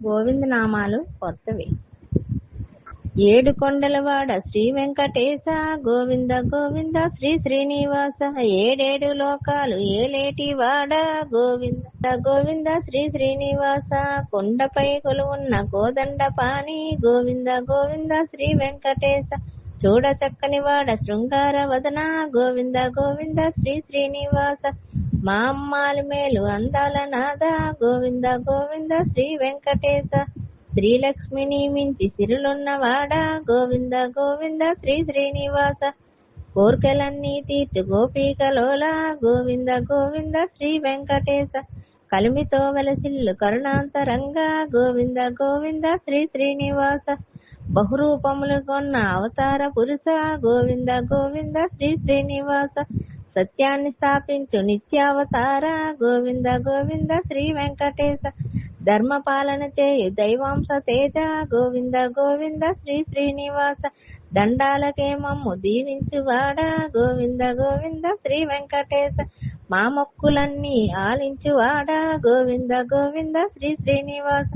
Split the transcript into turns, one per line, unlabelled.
గోవింద నామాలు కొత్తవి. ఏడు కొండలవాడ శ్రీ వెంకటేశ గోవింద గోవింద శ్రీ శ్రీనివాస, ఏడేడు లోకాలు ఏలేటి వాడ గోవింద గోవింద శ్రీ శ్రీనివాస, కొండపై కొలువున్న కోదండ పాణి గోవింద గోవింద శ్రీ వెంకటేశ, చూడ చక్కని వాడ శృంగార వదన గోవింద గోవింద శ్రీ శ్రీనివాస, మా అమ్మాలు మేలు అందాల నాద గోవింద గోవింద శ్రీ వెంకటేశ, శ్రీలక్ష్మిని మించి సిరులున్నవాడ గోవింద గోవింద శ్రీ శ్రీనివాస, కోర్కెలన్నీ తీర్చు గోపీకలోల గోవింద గోవింద శ్రీ వెంకటేశ, కలిమితో వెలసిల్లు కరుణాంతరంగా గోవింద గోవింద శ్రీ శ్రీనివాస, బహురూపములు కొన్న అవతార పురుష గోవింద గోవింద శ్రీ శ్రీనివాస, సత్యాన్ని స్థాపించు నిత్యావతార గోవింద గోవింద శ్రీ వెంకటేశ, ధర్మపాలన చేయు దైవాంశ తేజ గోవింద గోవింద శ్రీ శ్రీనివాస, దండాలకే మమ్ము దీవించువాడ గోవింద గోవింద శ్రీ వెంకటేశ, మా మొక్కులన్నీ ఆలించువాడ గోవింద గోవింద శ్రీ శ్రీనివాస,